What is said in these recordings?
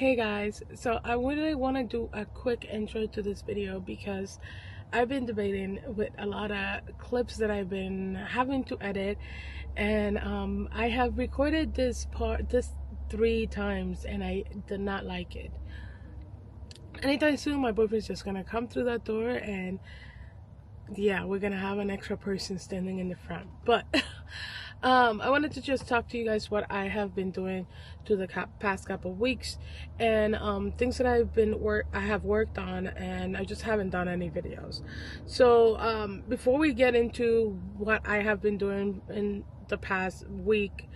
Hey guys, so I really want to do a quick intro to this video because I've been debating with a lot of clips that I've been having to edit, and I have recorded this 3 times and I did not like it. Anytime soon my boyfriend's just gonna come through that door and yeah, we're gonna have an extra person standing in the front. But I wanted to just talk to you guys what I have been doing to the past couple of weeks, and things that I have worked on, and I just haven't done any videos. So before we get into what I have been doing in the past week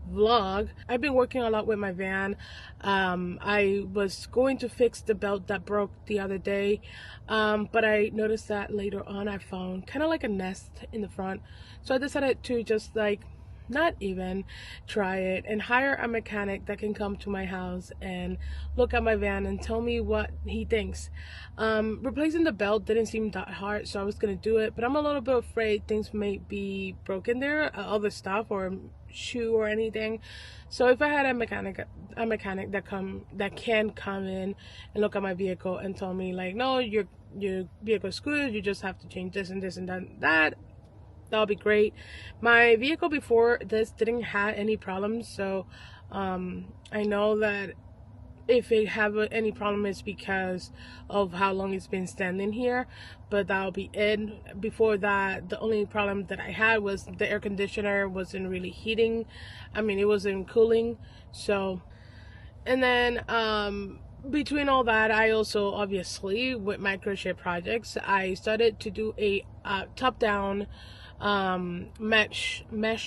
vlog, I've been working a lot with my van. I was going to fix the belt that broke the other day, but I noticed that later on I found kind of like a nest in the front, so I decided to just like not even try it and hire a mechanic that can come to my house and look at my van and tell me what he thinks. Replacing the belt didn't seem that hard, so I was gonna do it, but I'm a little bit afraid things may be broken there, other stuff or shoe or anything. So if I had a mechanic that can come in and look at my vehicle and tell me like, no, your vehicle's good, you just have to change this and this and that, that'll be great. My vehicle before this didn't have any problems, so I know that if it have any problem, it's because of how long it's been standing here, but that'll be it. Before that, the only problem that I had was the air conditioner wasn't really heating. I mean, it wasn't cooling. So, and then between all that, I also obviously with my crochet projects, I started to do a top down mesh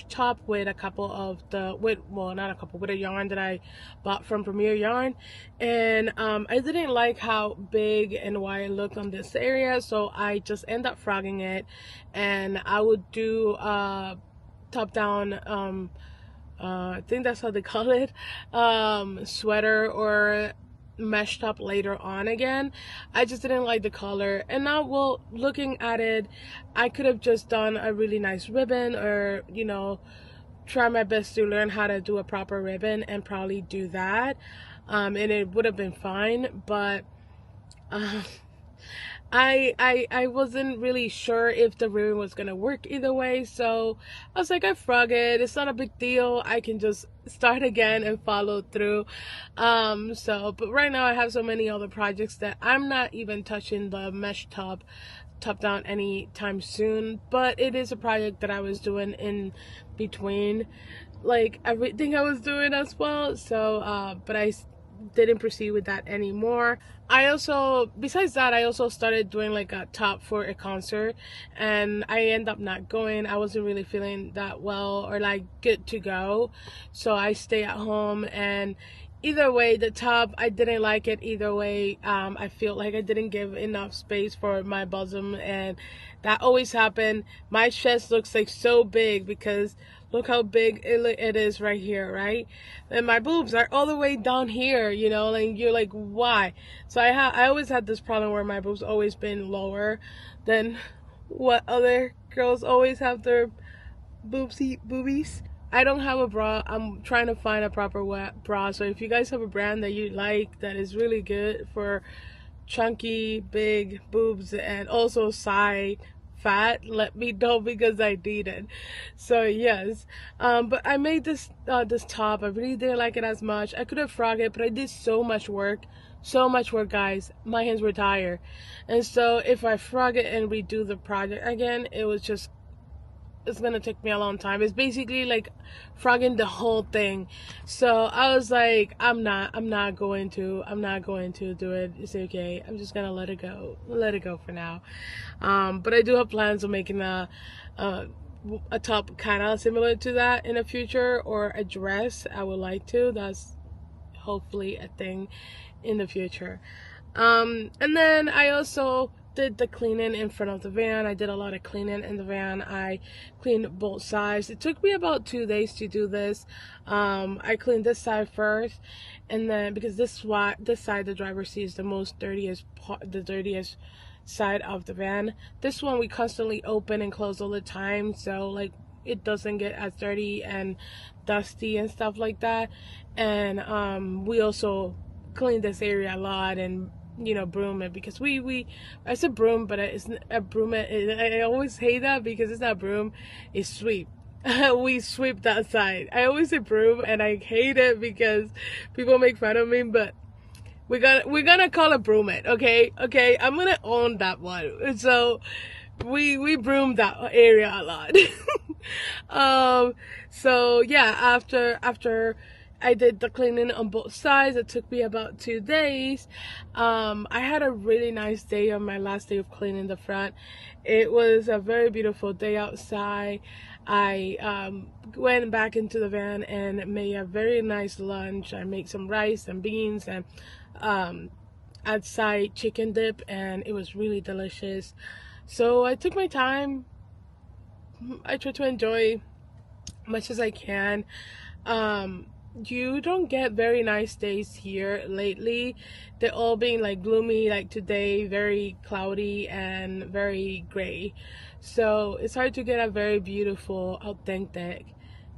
top with a couple of with a yarn that I bought from Premier Yarn, and I didn't like how big and wide it looked on this area, so I just end up frogging it, and I would do top down I think that's how they call it, sweater or mesh top later on again. I just didn't like the color, and now, well, looking at it, I could have just done a really nice ribbon, or you know, try my best to learn how to do a proper ribbon and probably do that, and it would have been fine. But I wasn't really sure if the ribbon was gonna work either way, so I was like, I frog it, it's not a big deal, I can just start again and follow through. But right now I have so many other projects that I'm not even touching the mesh top down anytime soon, but it is a project that I was doing in between like everything I was doing as well. So but I didn't proceed with that anymore. Besides that, I also started doing like a top for a concert, and I end up not going. I wasn't really feeling that well or like good to go, so I stay at home. And either way, the top, I didn't like it either way. I feel like I didn't give enough space for my bosom, and that always happened. My chest looks like so big because look how big it is right here, right? And my boobs are all the way down here, you know, like you're like, why? So I always had this problem where my boobs always been lower than what other girls always have their boobies. I don't have a bra. I'm trying to find a proper bra. So if you guys have a brand that you like that is really good for chunky, big boobs and also side fat, let me know because I need it. So yes, but I made this top. I really didn't like it as much. I could have frogged it, but I did so much work, guys. My hands were tired, and so if I frog it and redo the project again, it's gonna take me a long time. It's basically like frogging the whole thing. So I was like, I'm not going to do it. It's okay. I'm just gonna let it go for now. But I do have plans of making a top kind of similar to that in the future, or a dress. I would like to. That's hopefully a thing in the future. And then I also did the cleaning in front of the van. I did a lot of cleaning in the van. I cleaned both sides. It took me about 2 days to do this. I cleaned this side first, and then because this side the driver seat is the most dirtiest part, the dirtiest side of the van. This one we constantly open and close all the time, so like it doesn't get as dirty and dusty and stuff like that. And we also clean this area a lot and, you know, broom it, because I said broom, but it's a broom. I always hate that because it's not broom, it's sweep. We sweep that side. I always say broom, and I hate it because people make fun of me, but we're gonna call it broom it, okay? Okay, I'm gonna own that one. So we broom that area a lot. So yeah, after I did the cleaning on both sides, it took me about 2 days. I had a really nice day on my last day of cleaning the front. It was a very beautiful day outside. I went back into the van and made a very nice lunch. I made some rice and beans and outside chicken dip, and it was really delicious. So I took my time. I try to enjoy much as I can. You don't get very nice days here lately. They're all being like gloomy, like today, very cloudy and very gray. So it's hard to get a very beautiful, authentic,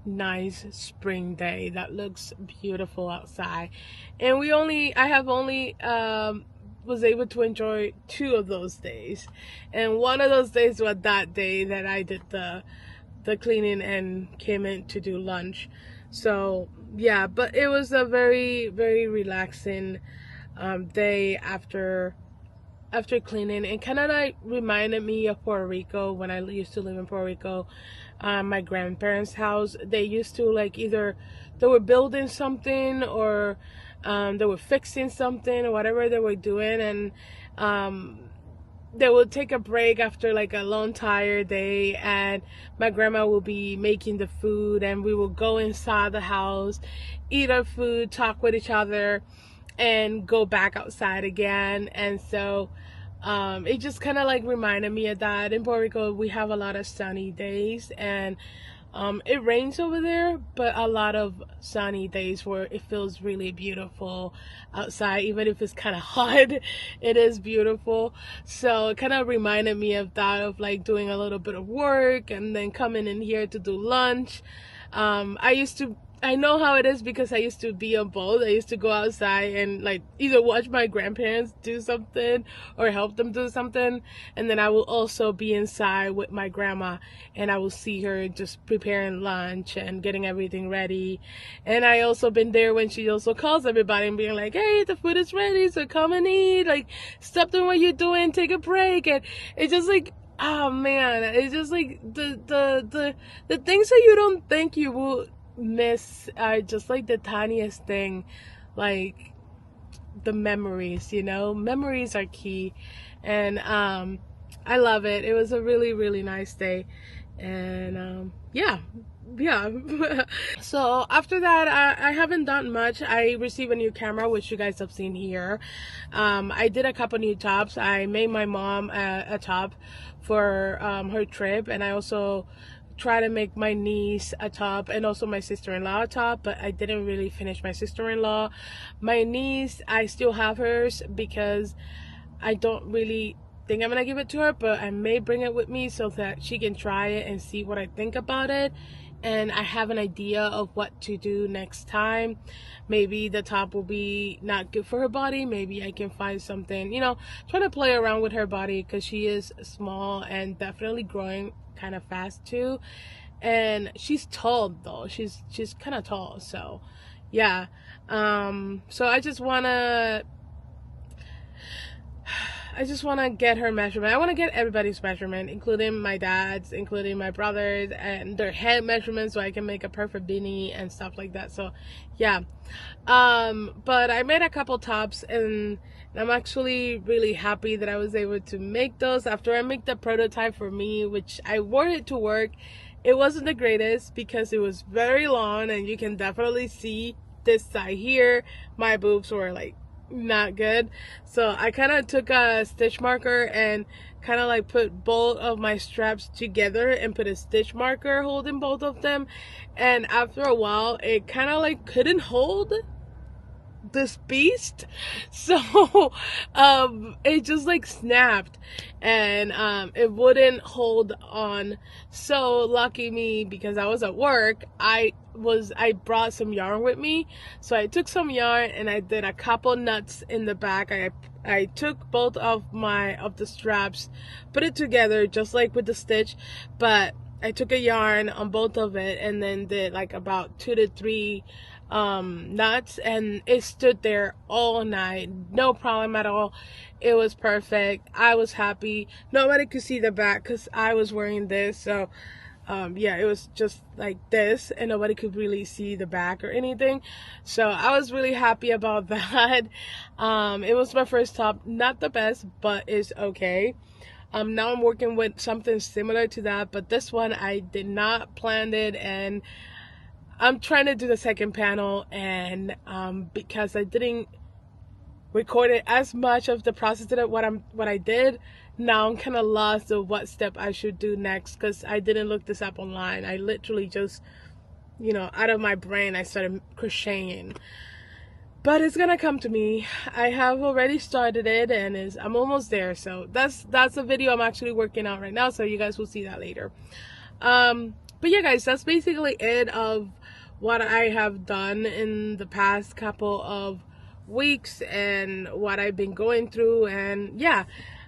nice spring day that looks beautiful outside. And I have only was able to enjoy 2 of those days, and one of those days was that day that I did the cleaning and came in to do lunch. So yeah, but it was a very, very relaxing day after cleaning, and kind of like reminded me of Puerto Rico when I used to live in Puerto Rico. My grandparents' house, they used to like either they were building something or they were fixing something or whatever they were doing, and they would take a break after like a long tired day, and my grandma will be making the food, and we will go inside the house, eat our food, talk with each other, and go back outside again. And so it just kind of like reminded me of that. In Puerto Rico we have a lot of sunny days, and it rains over there, but a lot of sunny days where it feels really beautiful outside. Even if it's kind of hot, it is beautiful. So it kind of reminded me of that, of like doing a little bit of work and then coming in here to do lunch. I know how it is because I used to be on both. I used to go outside and like either watch my grandparents do something or help them do something, and then I will also be inside with my grandma, and I will see her just preparing lunch and getting everything ready. And I also been there when she also calls everybody and being like, hey, the food is ready, so come and eat, like stop doing what you're doing, take a break. And it's just like, oh man, it's just like the things that you don't think you will miss are just like the tiniest thing, like the memories, you know. Memories are key, and I love it. It was a really, really nice day, and yeah. So after that, I haven't done much. I received a new camera, which you guys have seen here. I did a couple new tops. I made my mom a top for her trip, and I also try to make my niece a top and also my sister-in-law a top, but I didn't really finish my sister-in-law. My niece, I still have hers because I don't really think I'm gonna give it to her, but I may bring it with me so that she can try it and see what I think about it, and I have an idea of what to do next time. Maybe the top will be not good for her body. Maybe I can find something, you know, trying to play around with her body because she is small and definitely growing kind of fast too, and she's tall though. She's kind of tall, so yeah. So I just wanna get her measurement. I want to get everybody's measurement, including my dad's, including my brothers, and their head measurements, so I can make a perfect beanie and stuff like that. So yeah. But I made a couple tops, and I'm actually really happy that I was able to make those after I make the prototype for me, which I wore it to work. It wasn't the greatest because it was very long, and you can definitely see this side here. My boobs were like not good, so I kind of took a stitch marker and kind of like put both of my straps together and put a stitch marker holding both of them, and after a while it kind of like couldn't hold this beast, so it just like snapped, and it wouldn't hold on. So lucky me, because I was at work, I I brought some yarn with me. So I took some yarn and I did a couple knots in the back. I took both of the straps, put it together just like with the stitch, but I took a yarn on both of it and then did like about 2 to 3 knots, and it stood there all night, no problem at all. It was perfect. I was happy. Nobody could see the back because I was wearing this, so yeah, it was just like this and nobody could really see the back or anything. So I was really happy about that. It was my first top, not the best, but it's okay. Now I'm working with something similar to that, but this one I did not plan it, and I'm trying to do the second panel, and because I didn't record it as much of the process of what I did, now I'm kind of lost of what step I should do next because I didn't look this up online. I literally just, you know, out of my brain I started crocheting. But it's gonna come to me. I have already started it, and I'm almost there. So that's a video I'm actually working on right now, so you guys will see that later. But yeah, guys, that's basically it of what I have done in the past couple of weeks and what I've been going through. And yeah,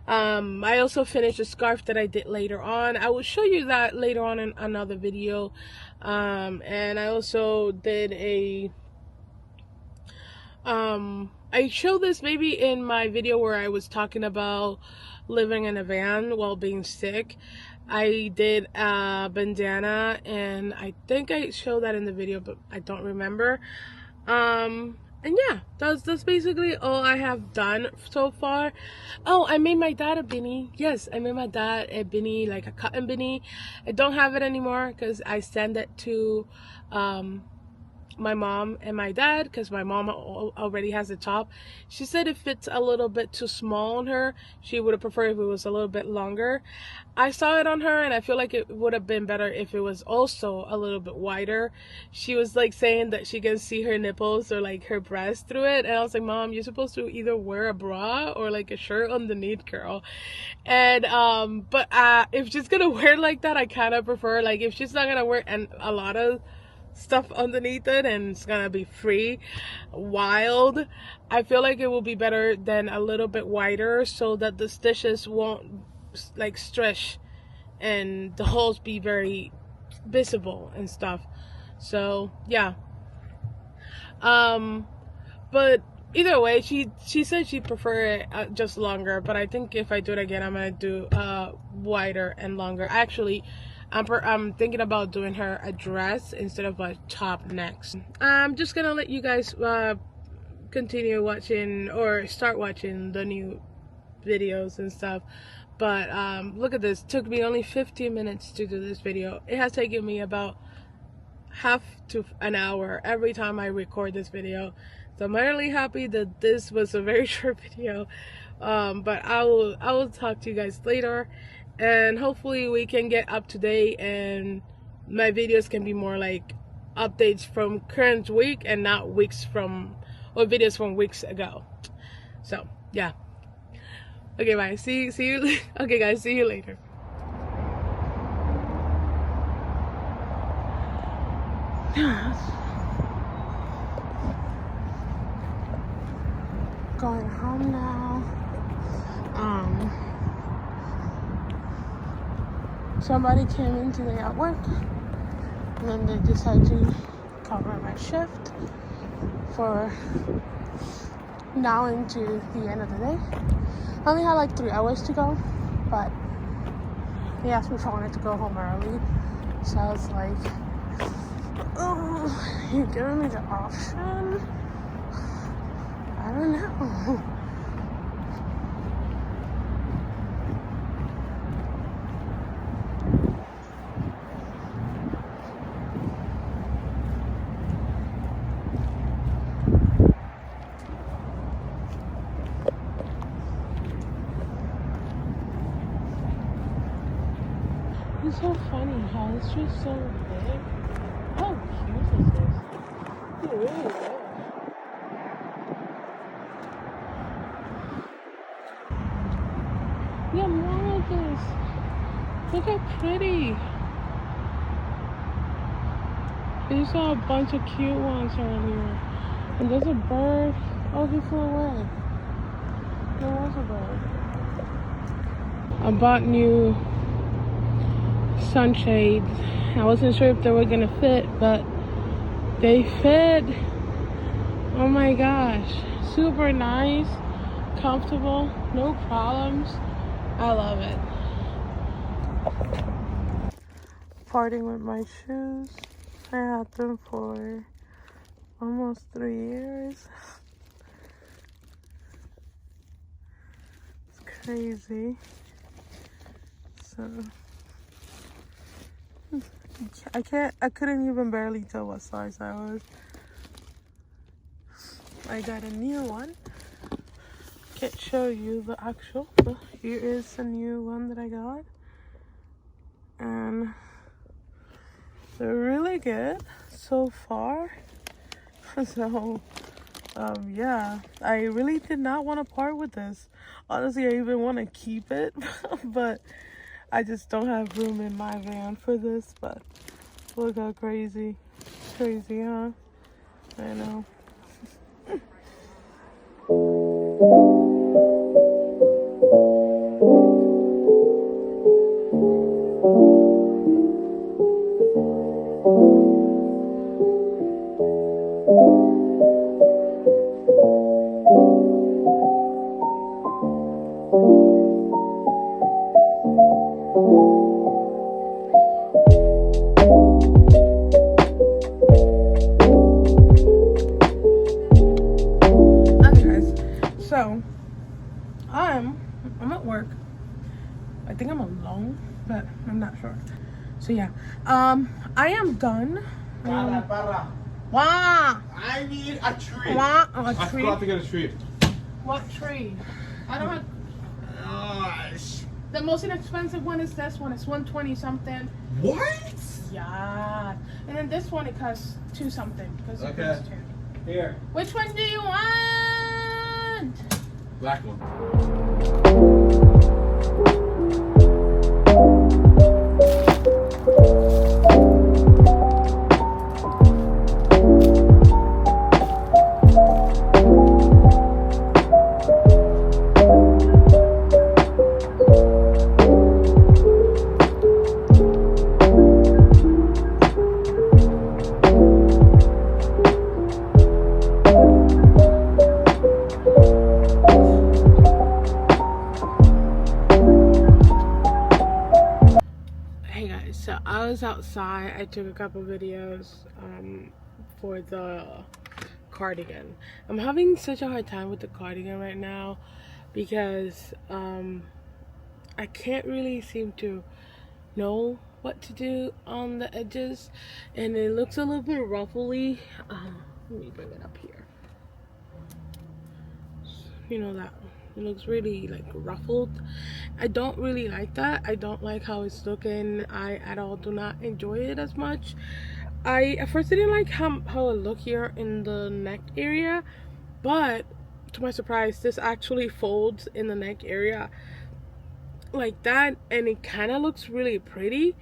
I also finished a scarf that I did later on. I will show you that later on in another video. And I also did I showed this maybe in my video where I was talking about living in a van while being sick. I did a bandana, and I think I showed that in the video, but I don't remember. And yeah, that's basically all I have done so far. Oh, I made my dad a beanie. Yes, I made my dad a beanie, like a cotton beanie. I don't have it anymore because I sent it to my mom and my dad because my mom already has the top. She said it fits a little bit too small on her. She would have preferred if it was a little bit longer. I saw it on her and I feel like it would have been better if it was also a little bit wider. She was like saying that she can see her nipples or like her breast through it, and I was like, Mom, you're supposed to either wear a bra or like a shirt underneath, girl. And but if she's gonna wear it like that, I kind of prefer, like, if she's not gonna wear a lot of stuff underneath it and it's gonna be free, wild, I feel like it will be better than a little bit wider so that the stitches won't like stretch and the holes be very visible and stuff. So yeah, but either way, she said she preferred it just longer, but I think if I do it again, I'm gonna do wider and longer. Actually, I'm thinking about doing her a dress instead of a top next. I'm just gonna let you guys continue watching or start watching the new videos and stuff. But look at this. It took me only 15 minutes to do this video. It has taken me about half to an hour every time I record this video. So I'm really happy that this was a very short video. But I will talk to you guys later. And hopefully we can get up to date and my videos can be more like updates from current week and not weeks from, or videos from weeks ago. So yeah. Okay, bye. See you. Okay, guys. See you later. Going home now. Somebody came in today at work, and then they decided to cover my shift for now into the end of the day. I only had like 3 hours to go, but he asked me if I wanted to go home early, so I was like, oh, you're giving me the option? I don't know. It's so funny how it's just so big. How cute is this? It's really big. Yeah, more of this. Look how pretty. We saw a bunch of cute ones earlier. And there's a bird. Oh, he flew away. There was a bird. I bought new sunshades. I wasn't sure if they were gonna fit, but they fit. Oh my gosh. Super nice, comfortable, no problems. I love it. Parting with my shoes. I had them for almost 3 years. It's crazy. So I couldn't even barely tell what size I was. I got a new one. Can't show you the actual, but here is a new one that I got. And they're really good so far. So yeah, I really did not want to part with this. Honestly, I even want to keep it, but I just don't have room in my van for this. But look how crazy, huh? I know. So, I'm at work. I think I'm alone, but I'm not sure. So yeah, I am done. Para. Wow. I need a tree. Wow, a I tree. forgot to get a tree. What tree? I don't have. Gosh. The most inexpensive one is this one. It's 120 something. What? Yeah. And then this one, it costs 2 something. Because it Okay. costs 2. Here. Which one do you want? Black one. So I was outside. I took a couple videos for the cardigan. I'm having such a hard time with the cardigan right now because I can't really seem to know what to do on the edges, and it looks a little bit ruffly. Let me bring it up here. You know that it looks really like ruffled. I don't really like that. I don't like how it's looking. I at all do not enjoy it as much. I at first didn't like how it looked here in the neck area, but to my surprise, this actually folds in the neck area like that, and it kind of looks really pretty.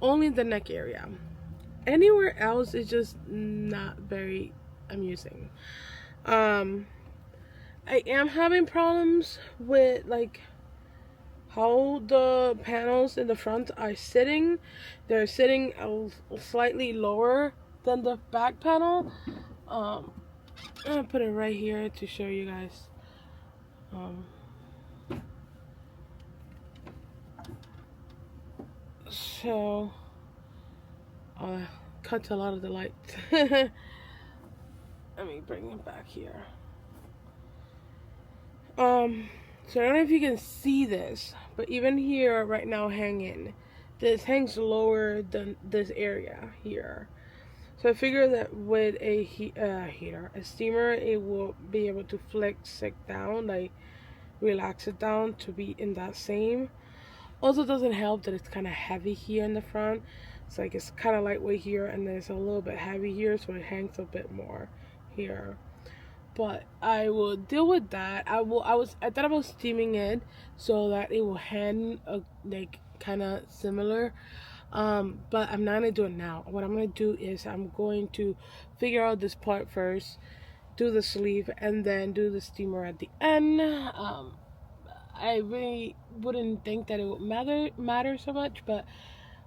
Only the neck area. Anywhere else is just not very amusing. I am having problems with like how the panels in the front are sitting. They're sitting slightly lower than the back panel. I'm gonna put it right here to show you guys. So cut a lot of the light. Let me bring it back here. So I don't know if you can see this, but even here right now hanging, this hangs lower than this area here. So I figure that with a steamer, it will be able to flex it down, like relax it down to be in that same. Also doesn't help that it's kind of heavy here in the front. It's like it's kind of lightweight here, and then it's a little bit heavy here, so it hangs a bit more here. But I will deal with that. I thought about steaming it so that it will hang like kind of similar. But I'm not gonna do it now. What I'm gonna do is I'm going to figure out this part first, do the sleeve, and then do the steamer at the end. I really wouldn't think that it would matter so much, but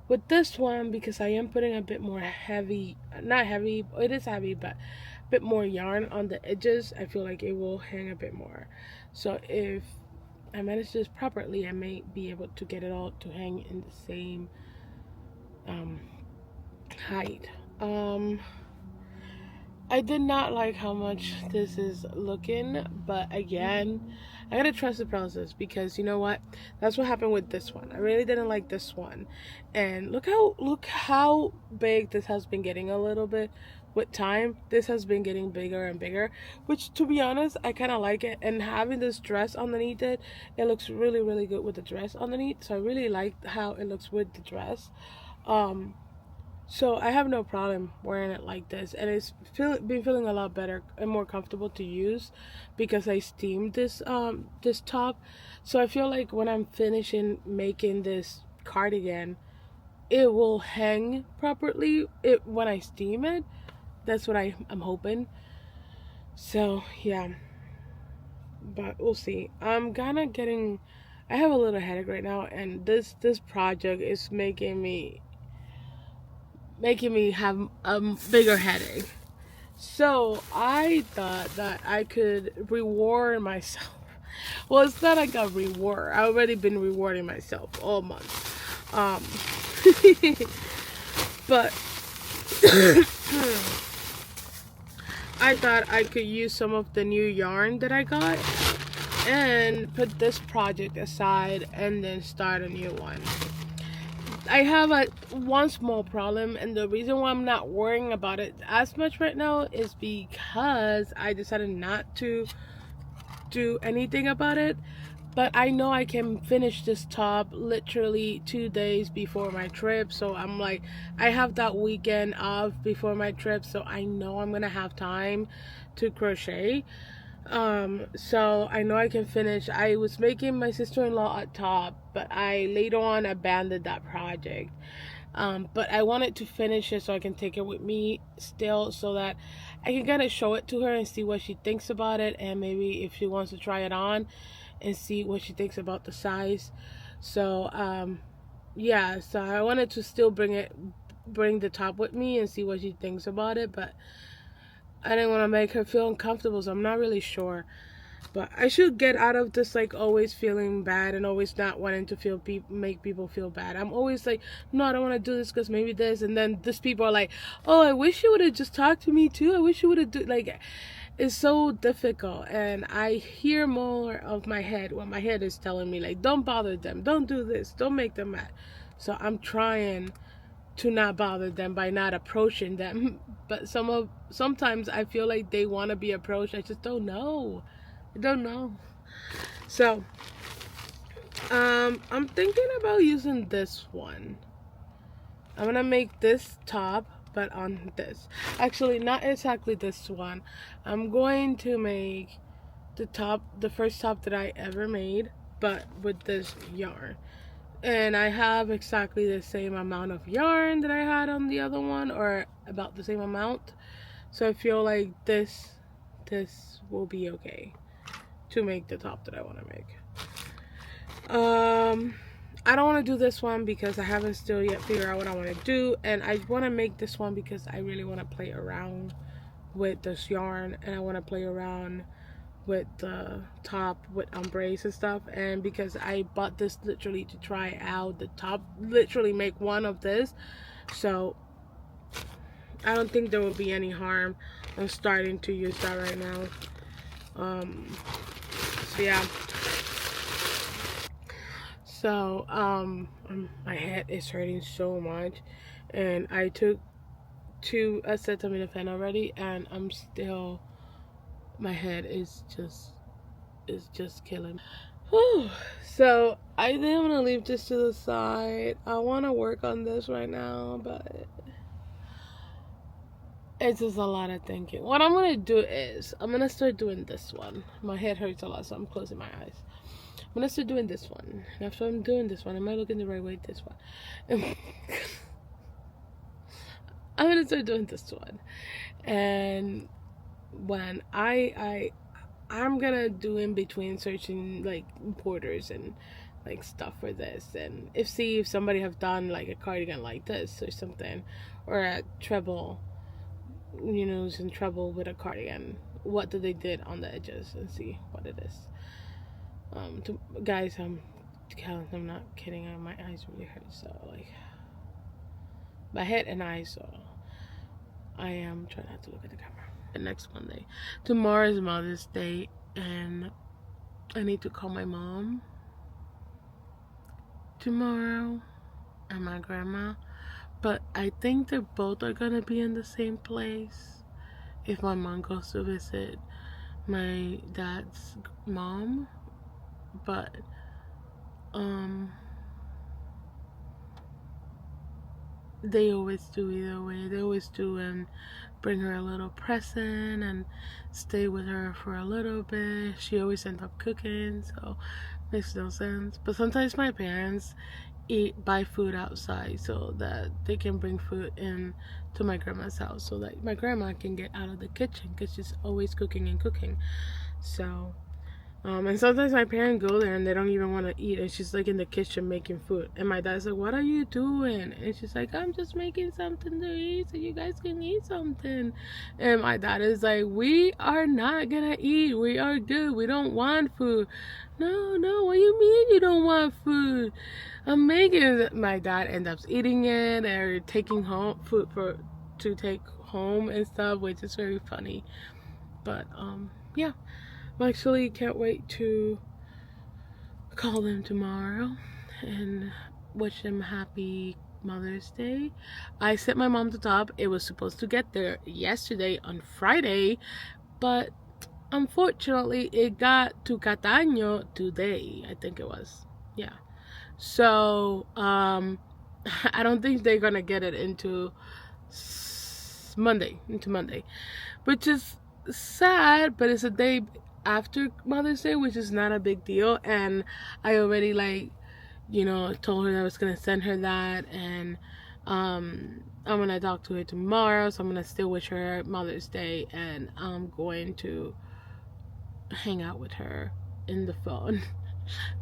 with this one, because I am putting a bit more heavy, not heavy, it is heavy, but a bit more yarn on the edges, I feel like it will hang a bit more. So if I manage this properly, I may be able to get it all to hang in the same height. I did not like how much this is looking, but again, I gotta trust the process, because you know what? That's what happened with this one. I really didn't like this one, and look how big this has been getting a little bit with time. This has been getting bigger and bigger, which, to be honest, I kind of like it. And having this dress underneath it, it looks really, really good with the dress underneath. So I really like how it looks with the dress. So I have no problem wearing it like this, and it's been feeling a lot better and more comfortable to use because I steamed this top. So I feel like when I'm finishing making this cardigan, it will hang properly when I steam it. That's what I'm hoping. So yeah, but we'll see. I'm kind of getting, I have a little headache right now, and this project is making me have a bigger headache. So I thought that I could reward myself. Well, it's not like a reward. I've already been rewarding myself all month. But I thought I could use some of the new yarn that I got and put this project aside and then start a new one. I have one small problem, and the reason why I'm not worrying about it as much right now is because I decided not to do anything about it. But I know I can finish this top literally 2 days before my trip. So I'm like, I have that weekend off before my trip, so I know I'm gonna have time to crochet. So I know I can finish. I was making my sister-in-law a top, but I later on abandoned that project. But I wanted to finish it so I can take it with me still, so that I can kind of show it to her and see what she thinks about it, and maybe if she wants to try it on and see what she thinks about the size. So yeah, so I wanted to still bring the top with me and see what she thinks about it, but I didn't want to make her feel uncomfortable, so I'm not really sure. But I should get out of this, like, always feeling bad and always not wanting to make people feel bad. I'm always like, no, I don't want to do this because maybe this, and then these people are like, oh, I wish you would have just talked to me too. I wish you would have like, it's so difficult. And I hear more of my head when my head is telling me, like, don't bother them, don't do this, don't make them mad. So I'm trying to not bother them by not approaching them. But sometimes I feel like they want to be approached. I just don't know. I don't know. So I'm thinking about using this one. I'm gonna make this top, but on this. Actually, not exactly this one. I'm going to make the first top that I ever made, but with this yarn. And I have exactly the same amount of yarn that I had on the other one, or about the same amount. So I feel like this will be okay to make the top that I want to make. I don't want to do this one because I haven't still yet figured out what I want to do, and I want to make this one because I really want to play around with this yarn, and I want to play around with the top with embrace and stuff. And because I bought this literally to try out the top, literally make one of this, so I don't think there will be any harm on starting to use that right now. So yeah, so my head is hurting so much, and I took 2 acetaminophen already, and I'm still, my head is just killing me. Whew. So I think I'm gonna leave this to the side. I want to work on this right now, but It's just a lot of thinking. What I'm gonna do is I'm gonna start doing this one. My head hurts a lot, so I'm closing my eyes. I'm gonna start doing this one. And after I'm doing this one, am I looking the right way? This one. I'm gonna start doing this one, and when I'm gonna do in between searching like borders and like stuff for this, and see if somebody have done like a cardigan like this or something, or a treble, you know, who's in trouble with a cardigan, what do they did on the edges, and see what it is. Guys, I'm not kidding. My eyes really hurt, so like my head and eyes. So I am trying not to look at the camera. The next Monday, tomorrow is Mother's Day, and I need to call my mom tomorrow and my grandma. But I think they both are gonna be in the same place if my mom goes to visit my dad's mom. But they always do either way. They always do and bring her a little present and stay with her for a little bit. She always ends up cooking, so makes no sense. But sometimes my parents buy food outside so that they can bring food in to my grandma's house, so that my grandma can get out of the kitchen, because she's always cooking and cooking. So and sometimes my parents go there and they don't even want to eat, and she's like in the kitchen making food, and my dad's like, what are you doing? And she's like, I'm just making something to eat so you guys can eat something. And my dad is like, we are not gonna eat, we are good, we don't want food. No, what do you mean you don't want food? I'm making it. My dad ends up eating it or taking home food to take home and stuff, which is very funny. But yeah, I actually can't wait to call them tomorrow and wish them happy Mother's Day. I sent my mom the top. It was supposed to get there yesterday on Friday, but unfortunately it got to Cataño today, I think it was. Yeah. So I don't think they're gonna get it into Monday, which is sad, but it's a day after Mother's Day, which is not a big deal. And I already told her that I was gonna send her that, and I'm gonna talk to her tomorrow, so I'm gonna still wish her Mother's Day, and I'm going to hang out with her in the phone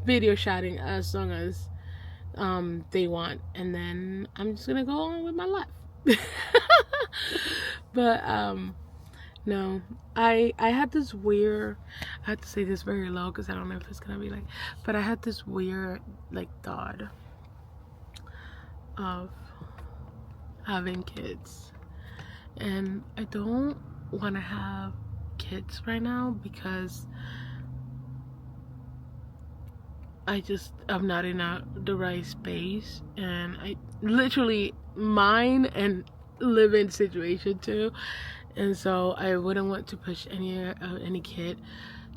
video chatting as long as they want, and then I'm just gonna go on with my life. But no, I had this weird, I have to say this very low because I don't know if it's gonna be like, but I had this weird thought of having kids, and I don't want to have kids right now because I'm not in the right space, and I literally mine and live in situation too, and so I wouldn't want to push any kid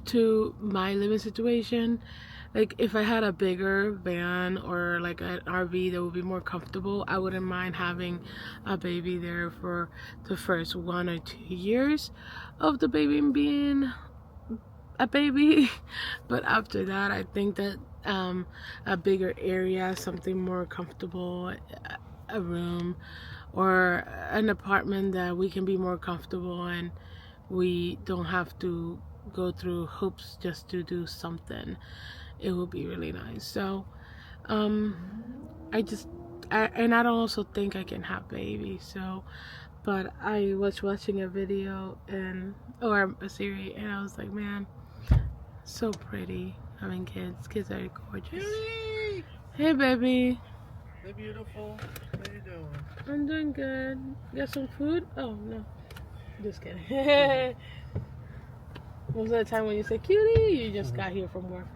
to my living situation. Like if I had a bigger van or like an RV that would be more comfortable, I wouldn't mind having a baby there for the first 1 or 2 years of the baby being a baby. But after that, I think that a bigger area, something more comfortable, a room or an apartment that we can be more comfortable, and we don't have to go through hoops just to do something. It would be really nice. So I don't also think I can have babies. So, but I was watching a video or a series, and I was like, man, so pretty having kids. Kids are gorgeous. Cutie! Hey, baby. Hey, beautiful. How you doing? I'm doing good. Got some food? Oh, no. Just kidding. Most of the time when you say cutie, you just got here from work.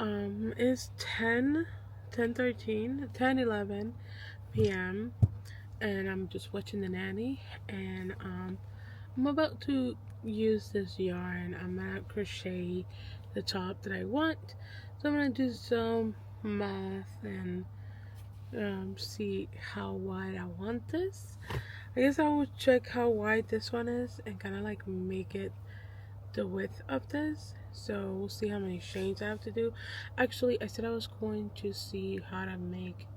It's 10:11 p.m. and I'm just watching The Nanny, and I'm about to use this yarn. I'm gonna crochet the top that I want, so I'm gonna do some math and see how wide I want this. I guess I will check how wide this one is and kind of like make it the width of this, so we'll see how many chains I have to do. Actually, I said I was going to see how to make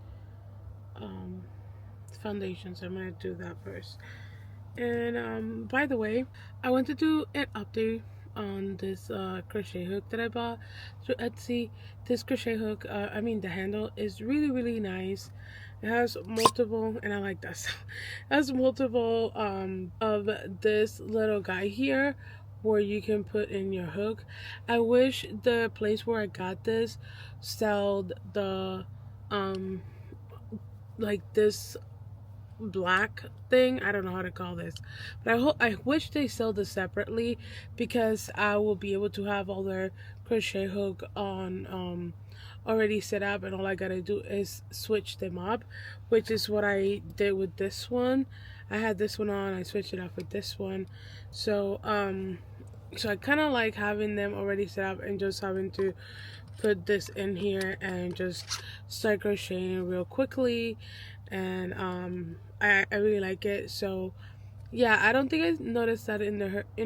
foundation, so I'm gonna do that first. And by the way, I want to do an update on this crochet hook that I bought through Etsy. This crochet hook, I mean the handle is really nice. It has multiple, and I like this. It has multiple of this little guy here where you can put in your hook. I wish the place where I got this sold the like this black thing. I don't know how to call this, but I wish they sell this separately, because I will be able to have all their crochet hook on already set up, and all I gotta do is switch them up, which is what I did with this one. I had this one on, I switched it up with this one, so so I kind of like having them already set up and just having to put this in here and just start crocheting real quickly. And I really like it. So yeah, I don't think I noticed that in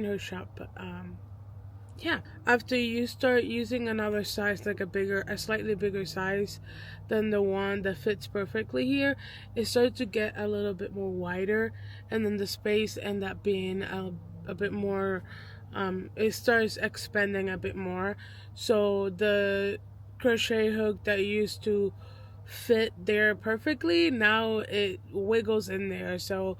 her shop, but yeah, after you start using another size, like a slightly bigger size than the one that fits perfectly here, it starts to get a little bit more wider, and then the space end up being a bit more, it starts expanding a bit more. So the crochet hook that used to fit there perfectly, now it wiggles in there. So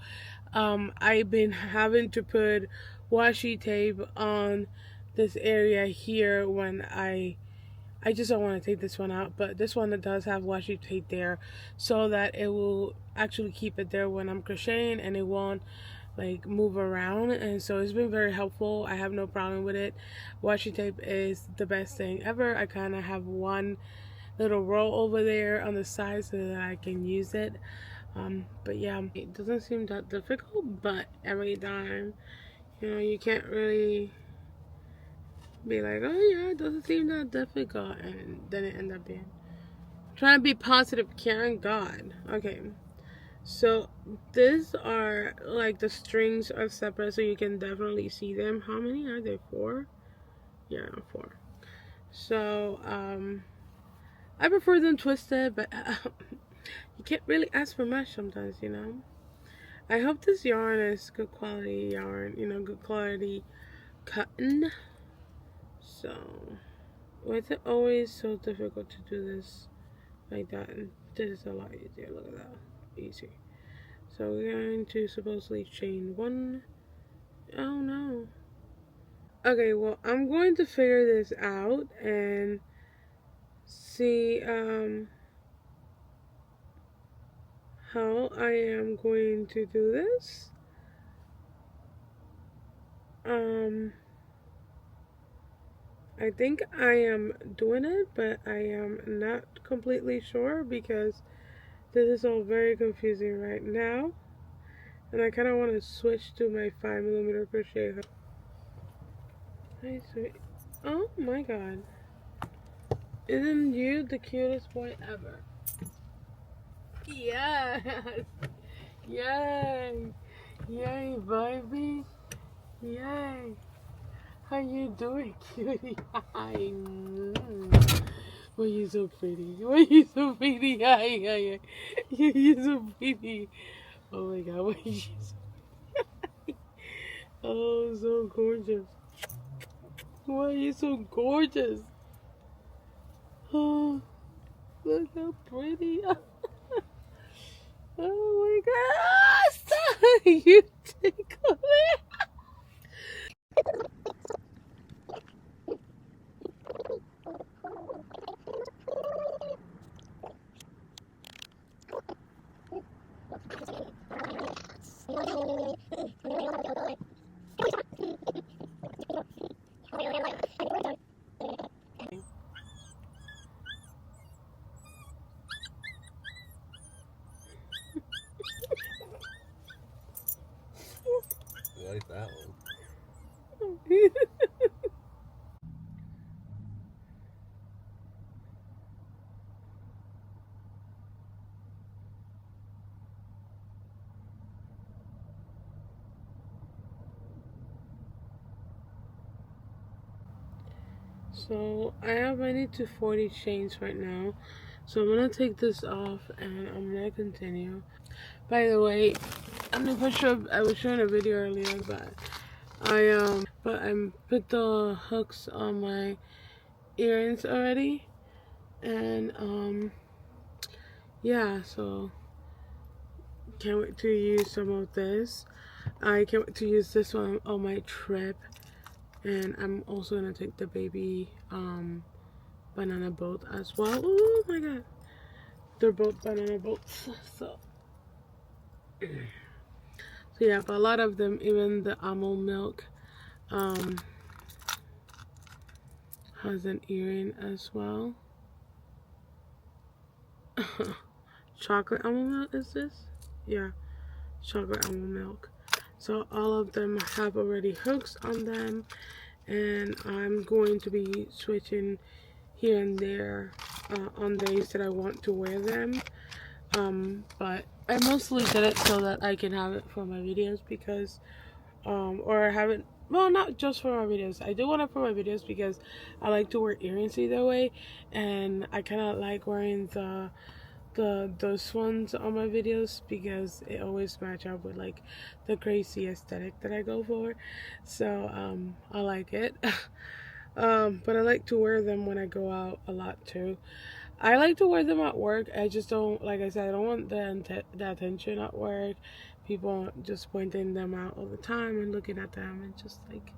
I've been having to put washi tape on this area here when I just don't want to take this one out, but this one that does have washi tape there, so that it will actually keep it there when I'm crocheting, and it won't like move around. And so it's been very helpful. I have no problem with it. Washi tape is the best thing ever. I kind of have one little roll over there on the side so that I can use it. But yeah, it doesn't seem that difficult, but every time, you know, you can't really be like, oh yeah, it doesn't seem that difficult, and then it ends up being. Trying to be positive, Karen. God. Okay. So these are like the strings are separate, so you can definitely see them. How many are there? 4? Yeah, 4. So I prefer them twisted, but you can't really ask for much sometimes, you know. I hope this yarn is good quality yarn, you know, good quality cotton. So why is it always so difficult to do this like that? And this is a lot easier. Look at that. Easy. So we're going to supposedly chain 1. Oh no. Okay, well, I'm going to figure this out and see how I am going to do this. I think I am doing it, but I am not completely sure, because this is all very confusing right now, and I kind of want to switch to my 5mm crochet hook. Hi, sweet. Oh my god. Isn't you the cutest boy ever? Yes! Yay! Yay, baby! Yay! How you doing, cutie? Hi. Why you so pretty? Why you so pretty? Hi, hi, hi. You're so pretty. Oh my god, why you so pretty? Oh, so gorgeous. Why are you so gorgeous? Oh, look how pretty. Oh my god. Stop. You tickle it. like that one. So I have many to 40 chains right now. So I'm gonna take this off and I'm gonna continue. By the way, I'm not sure I was showing a video earlier, but I put the hooks on my earrings already, and yeah, so can't wait to use some of this. I can't wait to use this one on my trip, and I'm also gonna take the baby banana boat as well. Oh my god, they're both banana boats. So yeah, but a lot of them, even the almond milk has an earring as well. Chocolate almond milk is this? Yeah, chocolate almond milk. So all of them have already hooks on them, and I'm going to be switching here and there on days that I want to wear them. But I mostly did it so that I can have it for my videos because or have it, well, not just for my videos. I do want it for my videos because I like to wear earrings either way, and I kind of like wearing those ones on my videos because it always match up with like the crazy aesthetic that I go for. So I like it. But I like to wear them when I go out a lot too. I like to wear them at work. I just don't, like I said, I don't want the attention at work. People just pointing them out all the time and looking at them and just like,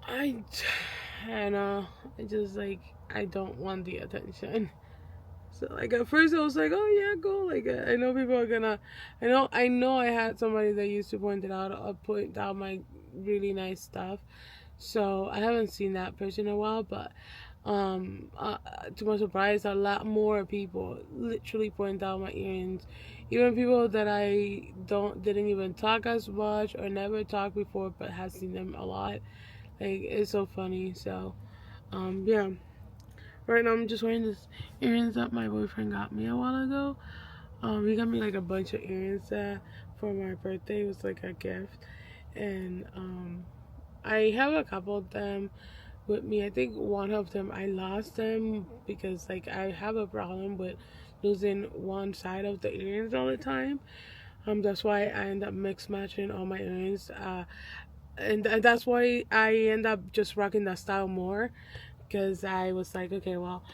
I know, I just like, I don't want the attention. So like at first I was like, oh yeah, go. Like I know people are gonna, I know I had somebody that used to point it out, point out my really nice stuff. So I haven't seen that person in a while, but to my surprise, a lot more people literally point out my earrings. Even people that I didn't even talk as much or never talked before, but has seen them a lot. Like it's so funny. So yeah. Right now I'm just wearing this earrings that my boyfriend got me a while ago. He got me like a bunch of earrings for my birthday. It was like a gift, and I have a couple of them with me. I think one of them I lost them because like I have a problem with losing one side of the earrings all the time. That's why I end up mix matching all my earrings. And that's why I end up just rocking that style more, because I was like, okay, well,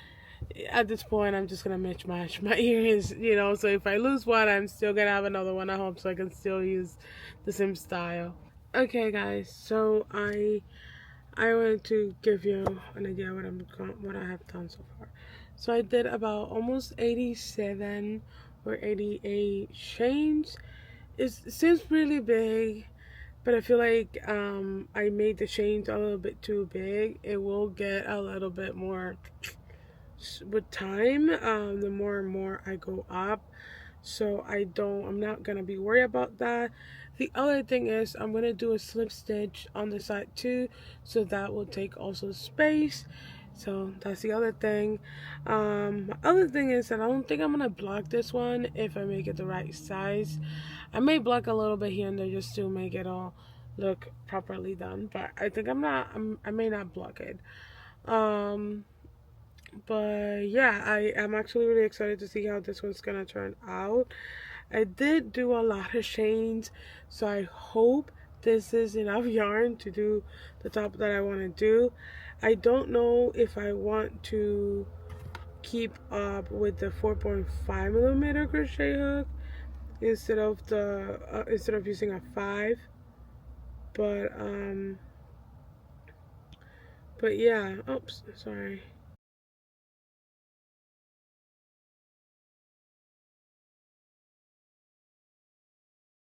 at this point, I'm just gonna mix match my earrings, you know. So if I lose one, I'm still gonna have another one at home, so I can still use the same style. Okay, guys. So I wanted to give you an idea what I have done so far. So I did about almost 87 or 88 chains. It seems really big, but I feel like I made the chains a little bit too big. It will get a little bit more with time, the more and more I go up. So I'm not gonna be worried about that. The other thing is I'm gonna do a slip stitch on the side too, so that will take also space. So that's the other thing. My other thing is that I don't think I'm gonna block this one if I make it the right size. I may block a little bit here and there just to make it all look properly done, but I think I may not block it. But yeah, I am actually really excited to see how this one's gonna turn out. I did do a lot of chains, so I hope this is enough yarn to do the top that I want to do. I don't know if I want to keep up with the 4.5 millimeter crochet hook instead of using a 5, but yeah, oops, sorry.